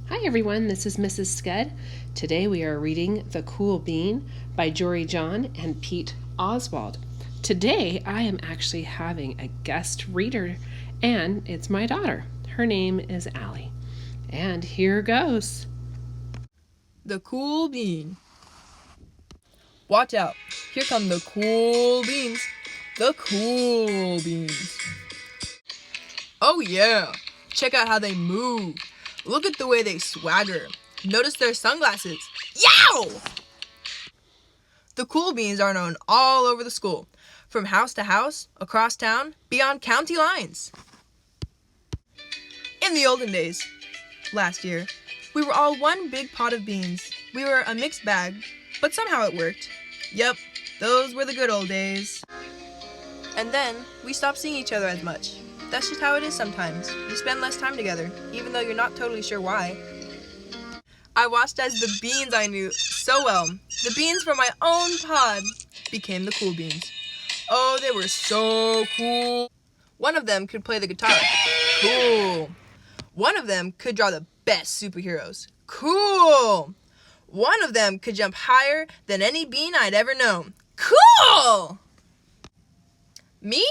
Hi everyone, this is Mrs. Sked. Today we are reading The Cool Bean by Jory John and Pete Oswald. Today I am actually having a guest reader, and it's my daughter. Her name is Allie. And here goes. The Cool Bean. Watch out, here come the cool beans. The cool beans. Oh yeah, check out how they move. Look at the way they swagger. Notice their sunglasses. Yow! The cool beans are known all over the school, from house to house, across town, beyond county lines. In the olden days, last year, we were all one big pot of beans. We were a mixed bag, but somehow it worked. Yep, those were the good old days. And then, we stopped seeing each other as much. That's just how it is sometimes. You spend less time together, even though you're not totally sure why. I watched as the beans I knew so well, the beans from my own pod, became the cool beans. Oh, they were so cool. One of them could play the guitar. Cool. One of them could draw the best superheroes. Cool. One of them could jump higher than any bean I'd ever known. Cool! Me?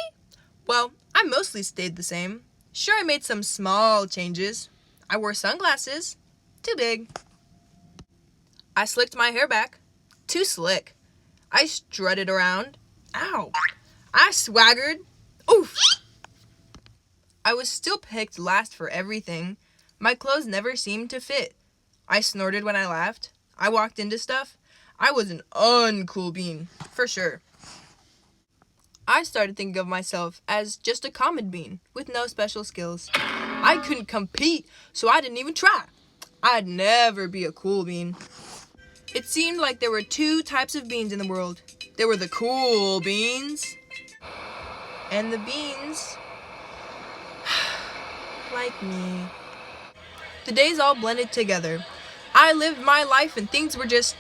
Well, I mostly stayed the same. Sure, I made some small changes. I wore sunglasses. Too big. I slicked my hair back. Too slick. I strutted around. Ow. I swaggered. Oof. I was still picked last for everything. My clothes never seemed to fit. I snorted when I laughed. I walked into stuff. I was an uncool bean, for sure. I started thinking of myself as just a common bean with no special skills. I couldn't compete, so I didn't even try. I'd never be a cool bean. It seemed like there were two types of beans in the world. There were the cool beans and the beans like me. The days all blended together. I lived my life and things were just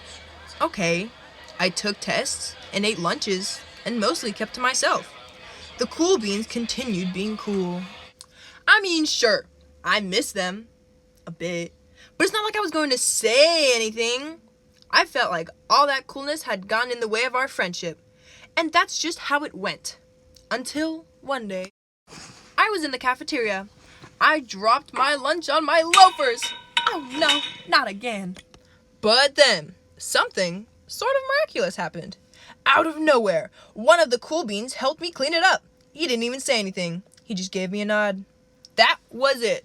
okay. I took tests and ate lunches and mostly kept to myself. The cool beans continued being cool. I mean, sure, I miss them a bit, but it's not like I was going to say anything. I felt like all that coolness had gone in the way of our friendship, and that's just how it went. Until one day, I was in the cafeteria. I dropped my lunch on my loafers. Oh no, not again. But then, something sort of miraculous happened. Out of nowhere, one of the cool beans helped me clean it up. He didn't even say anything. He just gave me a nod. That was it.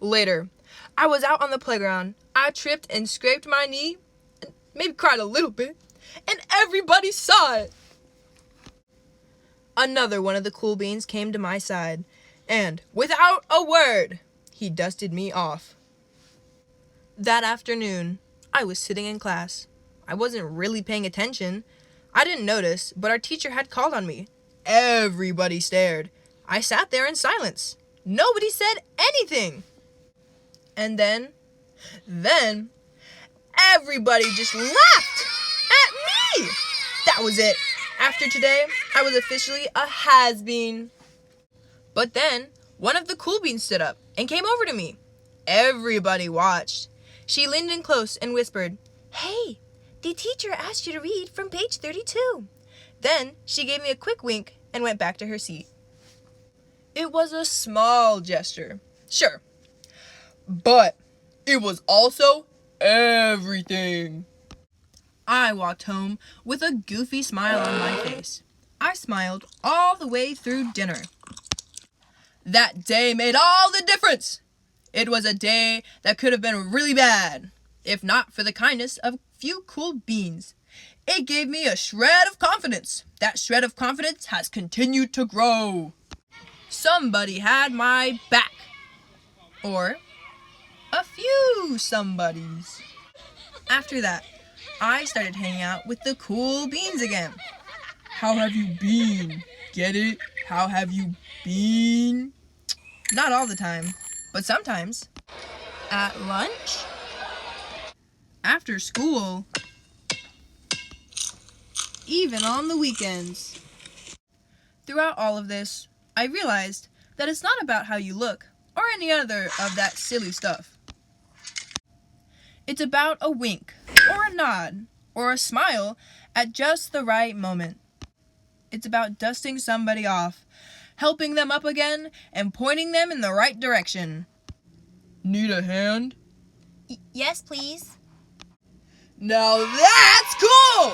Later, I was out on the playground. I tripped and scraped my knee, and maybe cried a little bit, and everybody saw it. Another one of the cool beans came to my side, and without a word, he dusted me off. That afternoon, I was sitting in class. I wasn't really paying attention. I didn't notice, but our teacher had called on me. Everybody stared. I sat there in silence. Nobody said anything. And then, everybody just laughed at me. That was it. After today, I was officially a has-been. But then, one of the cool beans stood up and came over to me. Everybody watched. She leaned in close and whispered, "Hey, the teacher asked you to read from page 32. Then she gave me a quick wink and went back to her seat. It was a small gesture, sure, but it was also everything. I walked home with a goofy smile on my face. I smiled all the way through dinner. That day made all the difference. It was a day that could have been really bad, if not for the kindness of a few cool beans. It gave me a shred of confidence. That shred of confidence has continued to grow. Somebody had my back. Or a few somebodies. After that, I started hanging out with the cool beans again. How have you been? Get it? How have you been? Not all the time, but sometimes. At lunch? After school? Even on the weekends. Throughout all of this, I realized that it's not about how you look or any other of that silly stuff. It's about a wink, or a nod, or a smile at just the right moment. It's about dusting somebody off, helping them up again, and pointing them in the right direction. Need a hand? Yes, please. Now that's cool!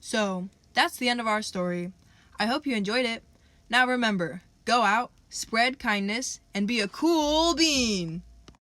So, that's the end of our story. I hope you enjoyed it. Now remember, go out, spread kindness, and be a cool bean.